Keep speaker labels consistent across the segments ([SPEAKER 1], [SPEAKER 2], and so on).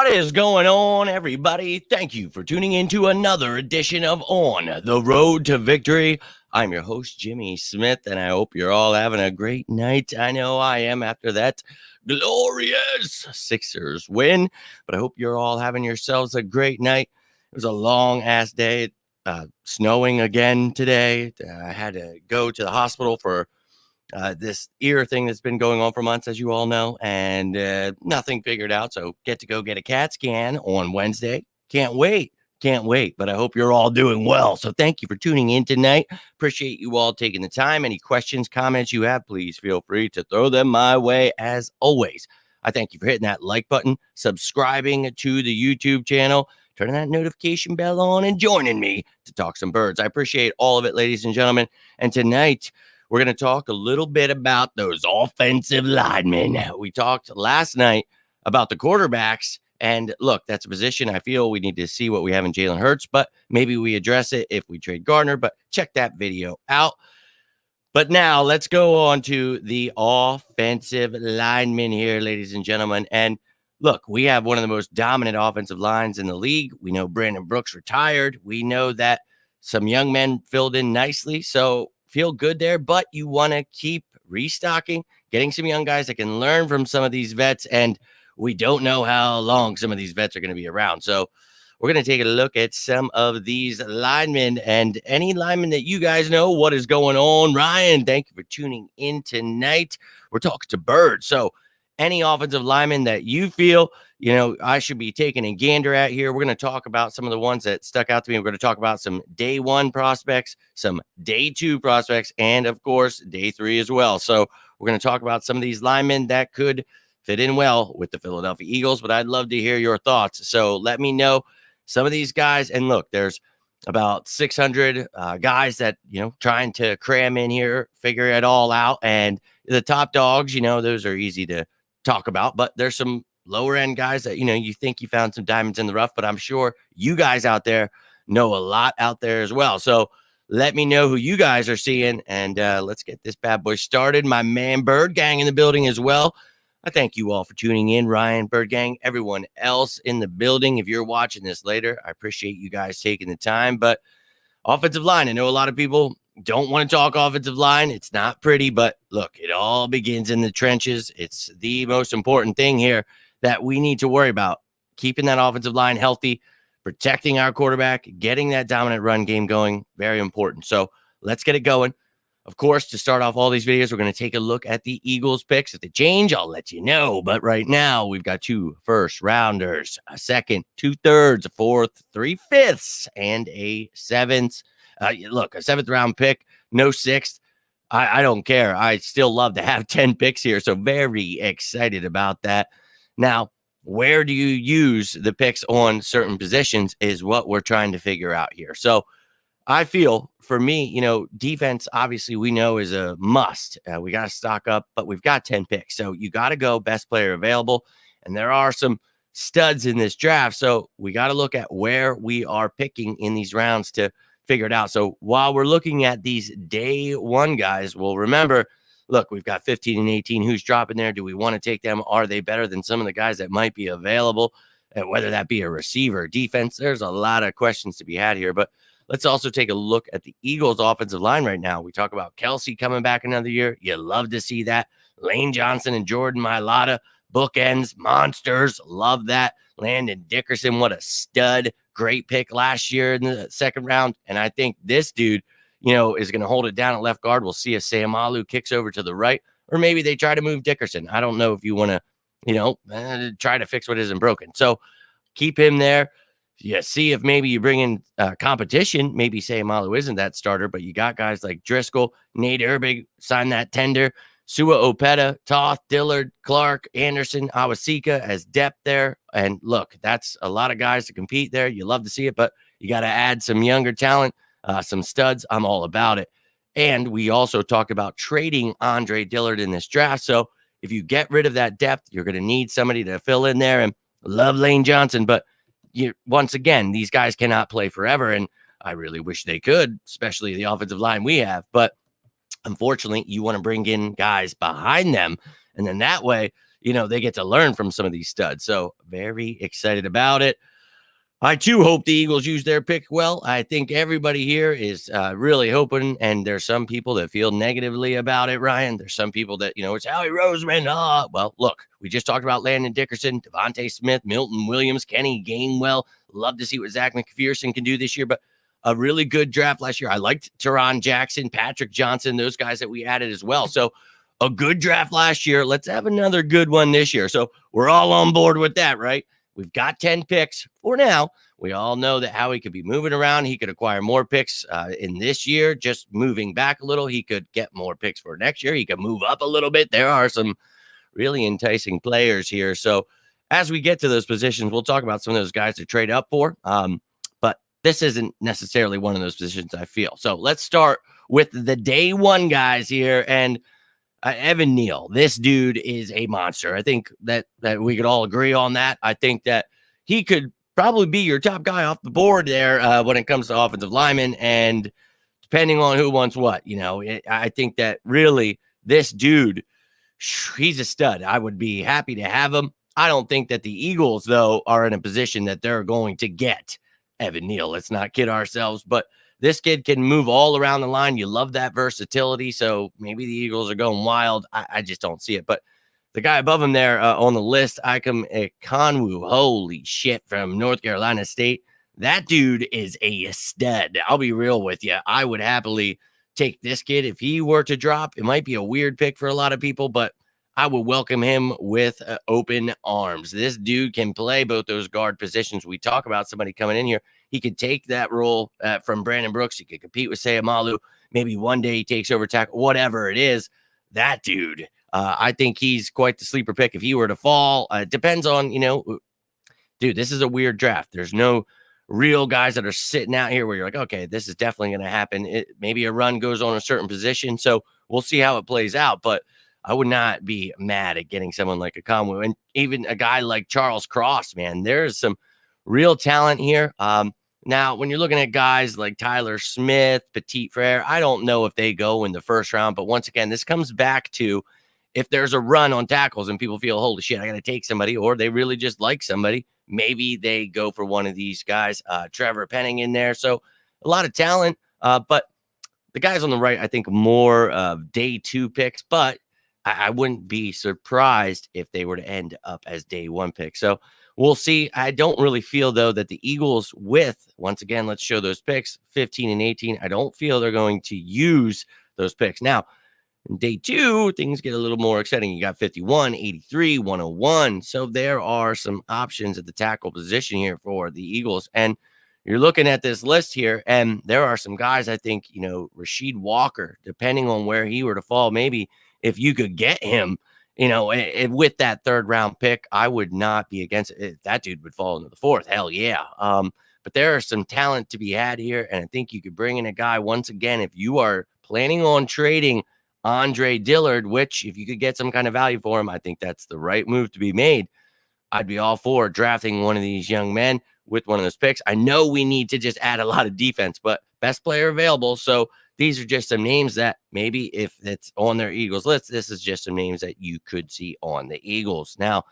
[SPEAKER 1] What is going on, everybody? Thank you for tuning in to another edition of On the Road to Victory. I'm your host, Jimmy Smith, and I hope you're all having a great night. I know I am after that glorious Sixers win, but I hope you're all having yourselves a great night. It was a long-ass day. Snowing again today. I had to go to the hospital for this ear thing that's been going on for months, as you all know, and nothing figured out. So get to go get a CAT scan on Wednesday. Can't wait. Can't wait. But I hope you're all doing well. So thank you for tuning in tonight. Appreciate you all taking the time. Any questions, comments you have, please feel free to throw them my way as always. I thank you for hitting that like button, subscribing to the YouTube channel, turning that notification bell on, and joining me to talk some birds. I appreciate all of it, ladies and gentlemen. And tonight, we're going to talk a little bit about those offensive linemen. We talked last night about the quarterbacks. And look, that's a position I feel we need to see what we have in Jalen Hurts, but maybe we address it if we trade Gardner. But check that video out. But now let's go on to the offensive linemen here, ladies and gentlemen. And look, we have one of the most dominant offensive lines in the league. We know Brandon Brooks retired. We know that some young men filled in nicely. So feel good there, but you want to keep restocking, getting some young guys that can learn from some of these vets. And we don't know how long some of these vets are going to be around. So we're going to take a look at some of these linemen and any linemen that you guys know what is going on. Ryan, thank you for tuning in tonight. We're talking to birds. So any offensive lineman that you feel, I should be taking a gander at here. We're going to talk about some of the ones that stuck out to me. We're going to talk about some day one prospects, some day two prospects, and of course, day three as well. So we're going to talk about some of these linemen that could fit in well with the Philadelphia Eagles, but I'd love to hear your thoughts. So let me know some of these guys. And look, there's about 600 guys that, trying to cram in here, figure it all out. And the top dogs, those are easy to talk about, but there's some lower end guys that, you think you found some diamonds in the rough, but I'm sure you guys out there know a lot out there as well. So let me know who you guys are seeing, and let's get this bad boy started. My man Bird Gang in the building as well. I thank you all for tuning in, Ryan, Bird Gang, everyone else in the building. If you're watching this later, I appreciate you guys taking the time. But offensive line, I know a lot of people don't want to talk offensive line. It's not pretty, but look, it all begins in the trenches. It's the most important thing here that we need to worry about. Keeping that offensive line healthy, protecting our quarterback, getting that dominant run game going, very important. So let's get it going. Of course, to start off all these videos, we're going to take a look at the Eagles picks. If they change, I'll let you know. But right now, we've got 2 first-rounders, a second, 2/3, a fourth, 3/5, and a seventh. Look, a 7th-round pick, no 6th. I don't care. I still love to have 10 picks here, so very excited about that. Now, where do you use the picks on certain positions is what we're trying to figure out here. So I feel for me, defense, obviously we know is a must. We got to stock up, but we've got 10 picks. So you got to go best player available. And there are some studs in this draft. So we got to look at where we are picking in these rounds to figure it out. So while we're looking at these day one guys, well, remember, look, we've got 15 and 18. Who's dropping there? Do we want to take them? Are they better than some of the guys that might be available? And whether that be a receiver, defense, there's a lot of questions to be had here. But let's also take a look at the Eagles' offensive line right now. We talk about Kelsey coming back another year. You love to see that. Lane Johnson and Jordan Mailata, bookends, monsters. Love that. Landon Dickerson, what a stud. Great pick last year in the 2nd round. And I think this dude, is going to hold it down at left guard. We'll see if Sayamalu kicks over to the right, or maybe they try to move Dickerson. I don't know if you want to, try to fix what isn't broken. So keep him there. Yeah, see if maybe you bring in competition. Maybe Sayamalu isn't that starter, but you got guys like Driscoll, Nate Erbig, sign that tender, Sua Opeta, Toth, Dillard, Clark, Anderson, Awasika as depth there. And look, that's a lot of guys to compete there. You love to see it, but you got to add some younger talent, some studs. I'm all about it. And we also talked about trading Andre Dillard in this draft. So if you get rid of that depth, you're going to need somebody to fill in there. And love Lane Johnson, but once again, these guys cannot play forever, and I really wish they could, especially the offensive line we have. But unfortunately, you want to bring in guys behind them, and then that way they get to learn from some of these studs. So very excited about it. I too hope the Eagles use their pick well. I think everybody here is really hoping, and there's some people that feel negatively about it, Ryan. There's some people that, it's Howie Roseman. Well, look, we just talked about Landon Dickerson, Devontae Smith, Milton Williams, Kenny Gainwell. Love to see what Zach McPherson can do this year, but a really good draft last year. I liked Teron Jackson, Patrick Johnson, those guys that we added as well. So a good draft last year. Let's have another good one this year. So we're all on board with that, right? We've got 10 picks for now. We all know that Howie could be moving around. He could acquire more picks in this year, just moving back a little. He could get more picks for next year. He could move up a little bit. There are some really enticing players here. So as we get to those positions, we'll talk about some of those guys to trade up for. But this isn't necessarily one of those positions, I feel. So let's start with the day one guys here. And Evan Neal, this dude is a monster. I think that we could all agree on that. I think that he could probably be your top guy off the board there when it comes to offensive linemen. And depending on who wants what, I think that really this dude, he's a stud. I would be happy to have him. I don't think that the Eagles, though, are in a position that they're going to get Evan Neal. Let's not kid ourselves, but this kid can move all around the line. You love that versatility. So maybe the Eagles are going wild. I just don't see it. But the guy above him there on the list, Ikem Ekonwu, holy shit, from North Carolina State. That dude is a stud. I'll be real with you. I would happily take this kid if he were to drop. It might be a weird pick for a lot of people, but I would welcome him with open arms. This dude can play both those guard positions. We talk about somebody coming in here. He could take that role from Brandon Brooks. He could compete with Sayamalu. Maybe one day he takes over tackle, whatever it is. That dude, I think he's quite the sleeper pick if he were to fall. It depends on, dude, this is a weird draft. There's no real guys that are sitting out here where you're like, okay, this is definitely going to happen. Maybe a run goes on a certain position. So we'll see how it plays out. But I would not be mad at getting someone like Ekonwu, and even a guy like Charles Cross, man. There's some real talent here. Now, when you're looking at guys like Tyler Smith, Petit Frere, I don't know if they go in the first round. But once again, this comes back to if there's a run on tackles and people feel, holy shit, I got to take somebody, or they really just like somebody, maybe they go for one of these guys. Trevor Penning in there. So a lot of talent. But the guys on the right, I think more day two picks. But I wouldn't be surprised if they were to end up as day one picks. So we'll see. I don't really feel, though, that the Eagles once again, let's show those picks, 15 and 18. I don't feel they're going to use those picks. Now, in day two, things get a little more exciting. You got 51, 83, 101. So there are some options at the tackle position here for the Eagles. And you're looking at this list here, and there are some guys, I think, Rasheed Walker, depending on where he were to fall, maybe if you could get him, with that third round pick, I would not be against it. If that dude would fall into the fourth, hell yeah. But there are some talent to be had here, and I think you could bring in a guy once again if you are planning on trading Andre Dillard, which if you could get some kind of value for him, I think that's the right move to be made. I'd be all for drafting one of these young men with one of those picks. I know we need to just add a lot of defense, but best player available. So these are just some names that maybe if it's on their Eagles list, this is just some names that you could see on the Eagles. Now,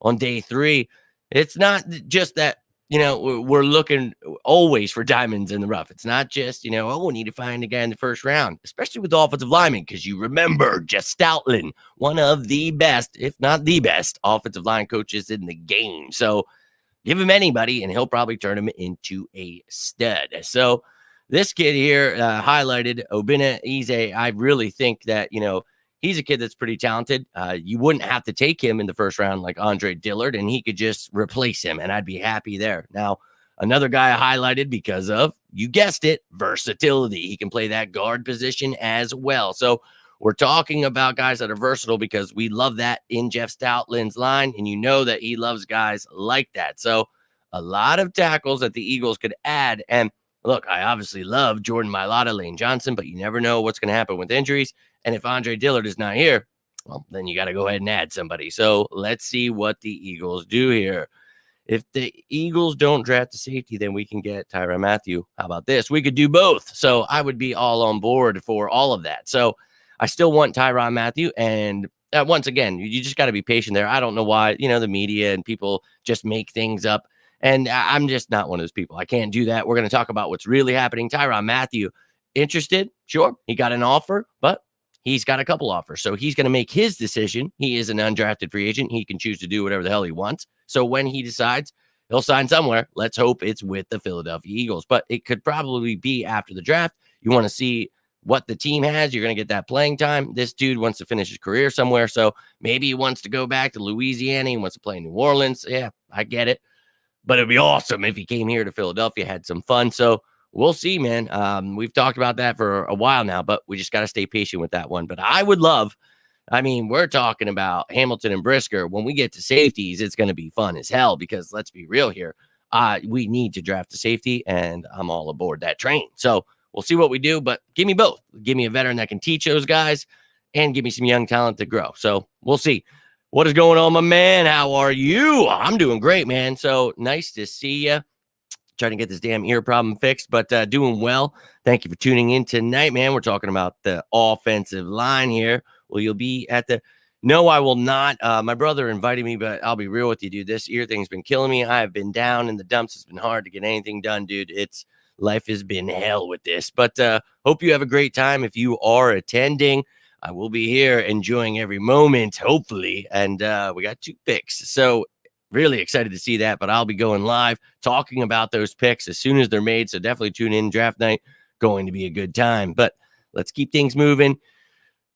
[SPEAKER 1] on day three, it's not just that, we're looking always for diamonds in the rough. It's not just, we need to find a guy in the first round, especially with offensive linemen, because you remember Jeff Stoutland, one of the best, if not the best, offensive line coaches in the game. So give him anybody, and he'll probably turn him into a stud. So this kid here highlighted Obinna Eze. I really think that, he's a kid that's pretty talented. You wouldn't have to take him in the first round like Andre Dillard, and he could just replace him, and I'd be happy there. Now, another guy I highlighted because of, you guessed it, versatility. He can play that guard position as well. So we're talking about guys that are versatile because we love that in Jeff Stoutland's line, and you know that he loves guys like that. So a lot of tackles that the Eagles could add, and look, I obviously love Jordan Mailata, Lane Johnson, but you never know what's going to happen with injuries. And if Andre Dillard is not here, well, then you got to go ahead and add somebody. So let's see what the Eagles do here. If the Eagles don't draft the safety, then we can get Tyron Matthew. How about this? We could do both. So I would be all on board for all of that. So I still want Tyron Matthew, and once again, you just got to be patient there. I don't know why, the media and people just make things up. And I'm just not one of those people. I can't do that. We're going to talk about what's really happening. Tyron Matthew, interested? Sure. He got an offer, but he's got a couple offers. So he's going to make his decision. He is an undrafted free agent. He can choose to do whatever the hell he wants. So when he decides, he'll sign somewhere. Let's hope it's with the Philadelphia Eagles. But it could probably be after the draft. You want to see what the team has. You're going to get that playing time. This dude wants to finish his career somewhere. So maybe he wants to go back to Louisiana. He wants to play in New Orleans. Yeah, I get it. But it'd be awesome if he came here to Philadelphia, had some fun. So we'll see, man. We've talked about that for a while now, but we just got to stay patient with that one. But I would love, we're talking about Hamilton and Brisker. When we get to safeties, it's going to be fun as hell because let's be real here. We need to draft a safety, and I'm all aboard that train. So we'll see what we do, but give me both. Give me a veteran that can teach those guys and give me some young talent to grow. So we'll see. What is going on, my man? How are you? I'm doing great, man. So nice to see you. Trying to get this damn ear problem fixed, but doing well. Thank you for tuning in tonight, man. We're talking about the offensive line here. Well, you'll be at the... No, I will not. My brother invited me, but I'll be real with you, dude. This ear thing's been killing me. I have been down in the dumps. It's been hard to get anything done, dude. Life has been hell with this, but hope you have a great time. If you are attending, I will be here enjoying every moment, hopefully. And we got 2 picks. So really excited to see that, but I'll be going live talking about those picks as soon as they're made. So definitely tune in draft night. Going to be a good time, but let's keep things moving.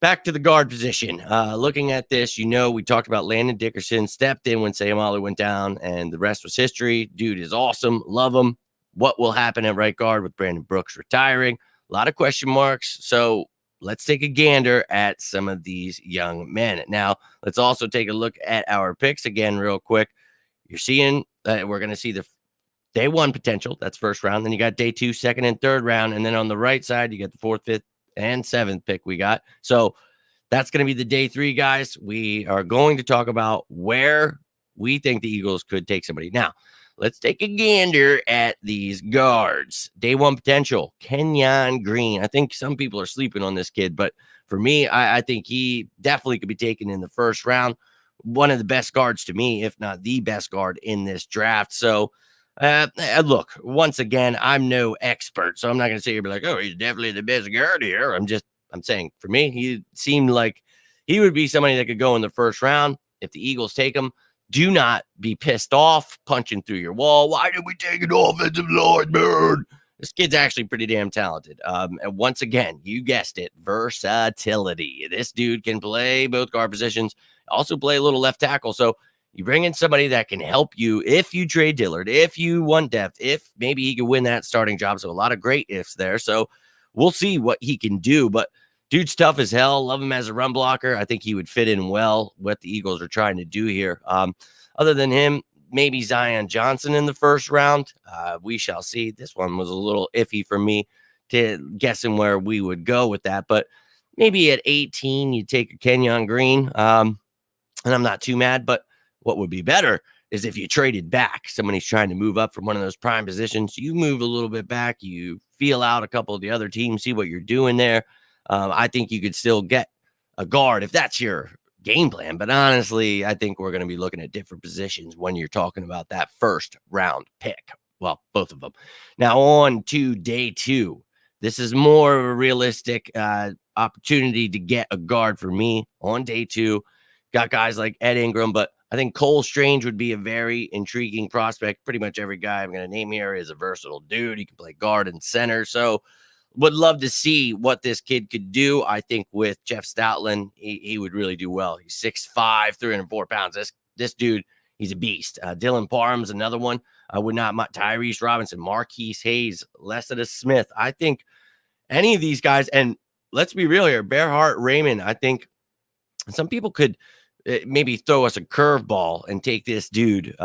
[SPEAKER 1] Back to the guard position. Looking at this, we talked about Landon Dickerson stepped in when Sayamalo went down, and the rest was history. Dude is awesome. Love him. What will happen at right guard with Brandon Brooks retiring? A lot of question marks. So let's take a gander at some of these young men. Now, let's also take a look at our picks again real quick. You're seeing that we're going to see the day 1 potential. That's first round. Then you got day 2, second, and third round. And then on the right side, you get the 4th, 5th, and 7th pick we got. So that's going to be the day 3, guys. We are going to talk about where we think the Eagles could take somebody. Now, let's take a gander at these guards. Day 1 potential, Kenyan Green. I think some people are sleeping on this kid, but for me, I think he definitely could be taken in the first round. One of the best guards to me, if not the best guard in this draft. So, look, once again, I'm no expert, so I'm not going to sit here and be like, oh, he's definitely the best guard here. I'm saying for me, he seemed like he would be somebody that could go in the first round. If the Eagles take him, do not be pissed off, punching through your wall. Why did we take an offensive lineman? This kid's actually pretty damn talented. And once again, you guessed it, versatility. This dude can play both guard positions, also play a little left tackle. So you bring in somebody that can help you if you trade Dillard, if you want depth, if maybe he can win that starting job. So a lot of great ifs there. So we'll see what he can do. But dude's tough as hell. Love him as a run blocker. I think he would fit in well what the Eagles are trying to do here. Other than him, maybe Zion Johnson in the first round. We shall see. This one was a little iffy for me to guessing where we would go with that. But maybe at 18, you take a Kenyan Green. And I'm not too mad. But what would be better is if you traded back. Somebody's trying to move up from one of those prime positions. You move a little bit back. You feel out a couple of the other teams, see what you're doing there. I think you could still get a guard if that's your game plan. But honestly, I think we're going to be looking at different positions when you're talking about that first round pick. Well, both of them. Now on to day 2. This is more of a realistic opportunity to get a guard for me on day 2. Got guys like Ed Ingram, but I think Cole Strange would be a very intriguing prospect. Pretty much every guy I'm going to name here is a versatile dude. He can play guard and center. So would love to see what this kid could do. I think with Jeff Stoutland, he would really do well. He's 6'5", 304 pounds. This dude, he's a beast. Dylan Parham's another one. I would not. Tyrese Robinson, Marquise Hayes, Lessida Smith. I think any of these guys, and let's be real here, Bearhart Raymond, I think some people could maybe throw us a curveball and take this dude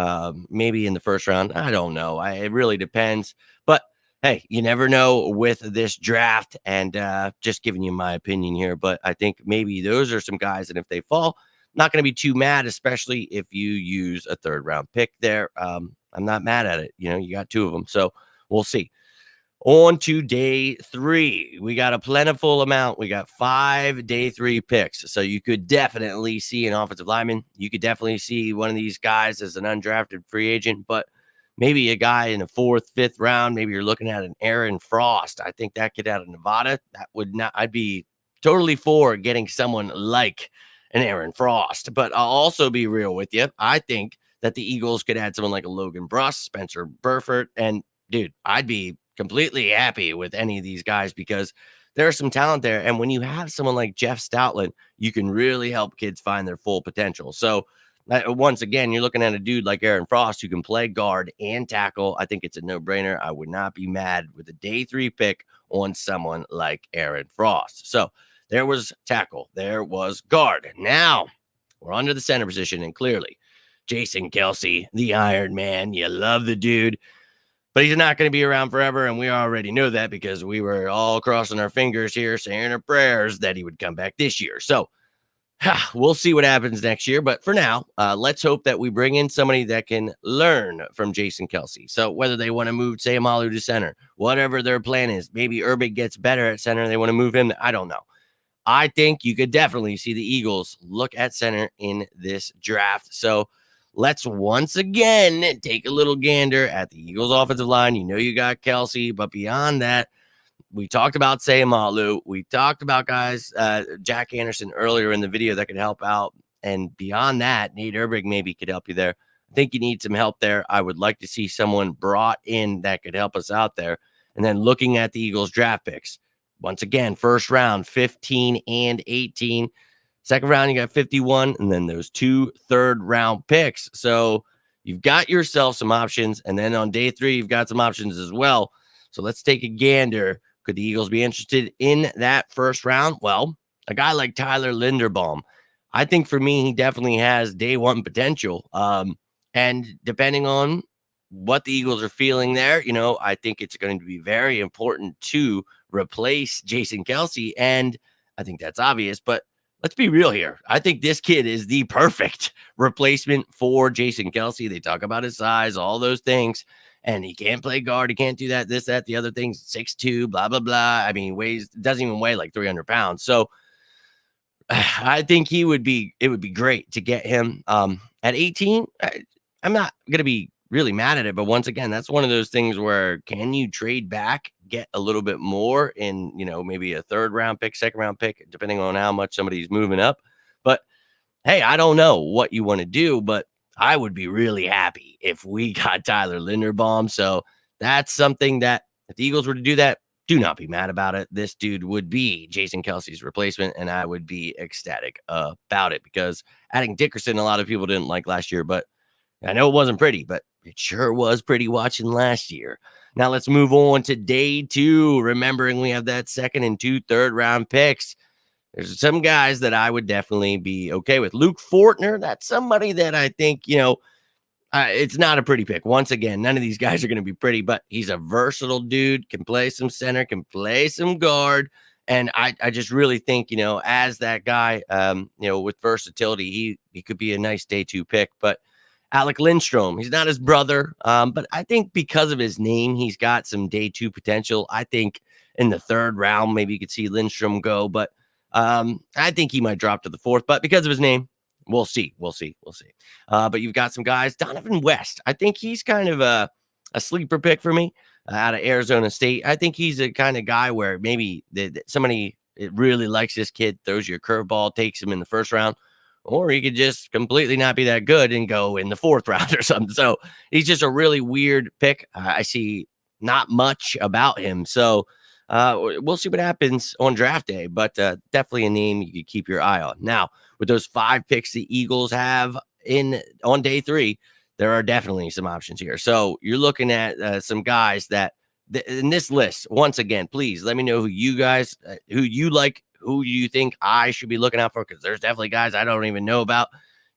[SPEAKER 1] maybe in the first round. I don't know. It really depends. But hey, you never know with this draft, and just giving you my opinion here. But I think maybe those are some guys, and if they fall, not going to be too mad, especially if you use a 3rd round pick there. I'm not mad at it. You got 2 of them, so we'll see. On to day 3. We got a plentiful amount. We got 5 day 3 picks. So you could definitely see an offensive lineman. You could definitely see one of these guys as an undrafted free agent, but maybe a guy in the 4th, 5th round. Maybe you're looking at an Aaron Frost. I think that kid out of Nevada, that would not, I'd be totally for getting someone like an Aaron Frost. But I'll also be real with you. I think that the Eagles could add someone like a Logan Bruss, Spencer Burford, and dude, I'd be completely happy with any of these guys because there's some talent there. And when you have someone like Jeff Stoutland, you can really help kids find their full potential. So once again, you're looking at a dude like Aaron Frost who can play guard and tackle. I think it's a no-brainer. I would not be mad with a day 3 pick on someone like Aaron Frost. So there was tackle. There was guard. Now we're under the center position, and clearly Jason Kelsey, the Iron Man. You love the dude. But he's not going to be around forever, and we already know that because we were all crossing our fingers here, saying our prayers that he would come back this year. So we'll see what happens next year. But for now, let's hope that we bring in somebody that can learn from Jason Kelsey. So whether they want to move Sayamalu to center, whatever their plan is, maybe Urbig gets better at center, they want to move him. I don't know. I think you could definitely see the Eagles look at center in this draft. So let's once again take a little gander at the Eagles offensive line. You know, you got Kelsey, but beyond that, we talked about Sayamalu. We talked about guys, Jack Anderson earlier in the video that could help out. And beyond that, Nate Urbig maybe could help you there. I think you need some help there. I would like to see someone brought in that could help us out there. And then looking at the Eagles draft picks, once again, first round, 15 and 18. Second round, you got 51, and then those 2 third-round picks. So you've got yourself some options, and then on day 3, you've got some options as well. So let's take a gander. Could the Eagles be interested in that first round? Well, a guy like Tyler Linderbaum, I think for me, he definitely has day 1 potential. And depending on what the Eagles are feeling there, you know, I think it's going to be very important to replace Jason Kelsey. And I think that's obvious, but let's be real here. I think this kid is the perfect replacement for Jason Kelsey. They talk about his size, all those things, and he can't play guard. He can't do that, this, that, the other things, 6'2", blah, blah, blah. I mean, doesn't even weigh like 300 pounds. So I think it would be great to get him at 18. I'm not going to be really mad at it, but once again, that's one of those things where can you trade back, get a little bit more in, you know, maybe a 3rd round pick, 2nd round pick, depending on how much somebody's moving up. But hey, I don't know what you want to do, but I would be really happy if we got Tyler Linderbaum. So that's something that if the Eagles were to do that, do not be mad about it. This dude would be Jason Kelsey's replacement, and I would be ecstatic about it because adding Dickerson, a lot of people didn't like last year, but I know it wasn't pretty, but it sure was pretty watching last year. Now let's move on to day 2. Remembering we have that 2nd and 2 third-round picks. There's some guys that I would definitely be okay with. Luke Fortner, that's somebody that I think, you know, it's not a pretty pick. Once again, none of these guys are going to be pretty, but he's a versatile dude, can play some center, can play some guard. And I just really think, you know, as that guy, you know, with versatility, he could be a nice day 2 pick. But Alec Lindstrom, he's not his brother, but I think because of his name, he's got some day 2 potential. I think in the 3rd round, maybe you could see Lindstrom go, but I think he might drop to the 4th. But because of his name, we'll see. But you've got some guys. Donovan West, I think he's kind of a sleeper pick for me out of Arizona State. I think he's a kind of guy where maybe somebody really likes this kid, throws you a curveball, takes him in the 1st round. Or he could just completely not be that good and go in the 4th round or something. So he's just a really weird pick. I see not much about him. So we'll see what happens on draft day. But definitely a name you could keep your eye on. Now, with those 5 picks the Eagles have on day 3, there are definitely some options here. So you're looking at some guys that in this list, once again, please let me know who you guys, who you like, who you think I should be looking out for, because there's definitely guys I don't even know about.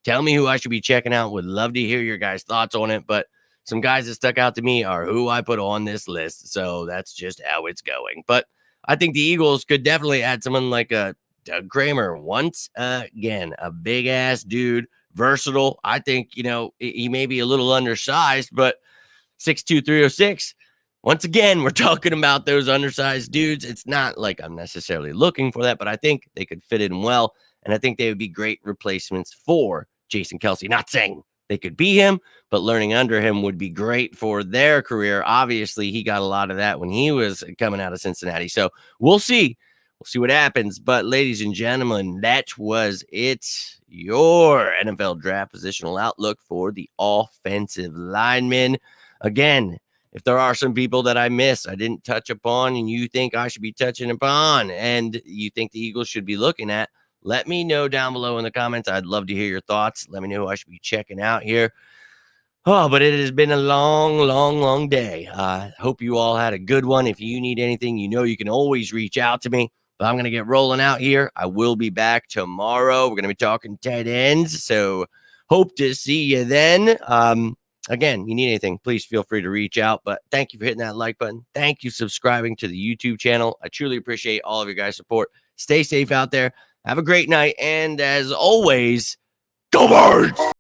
[SPEAKER 1] Tell me who I should be checking out. Would love to hear your guys' thoughts on it. But some guys that stuck out to me are who I put on this list. So that's just how it's going. But I think the Eagles could definitely add someone like a Doug Kramer. Once again, a big-ass dude, versatile. I think, you know, he may be a little undersized, but 6'2", 306. once again, we're talking about those undersized dudes. It's not like I'm necessarily looking for that, but I think they could fit in well. And I think they would be great replacements for Jason Kelsey. Not saying they could be him, but learning under him would be great for their career. Obviously, he got a lot of that when he was coming out of Cincinnati. So we'll see. We'll see what happens. But ladies and gentlemen, that was it. Your NFL draft positional outlook for the offensive linemen. Again, if there are some people that I missed, I didn't touch upon, and you think I should be touching upon, and you think the Eagles should be looking at, let me know down below in the comments. I'd love to hear your thoughts. Let me know who I should be checking out here. Oh, but it has been a long, long, long day. Hope you all had a good one. If you need anything, you know you can always reach out to me. But I'm going to get rolling out here. I will be back tomorrow. We're going to be talking tight ends. So hope to see you then. Again, you need anything, please feel free to reach out. But thank you for hitting that like button. Thank you for subscribing to the YouTube channel. I truly appreciate all of your guys' support. Stay safe out there. Have a great night. And as always, go Birds!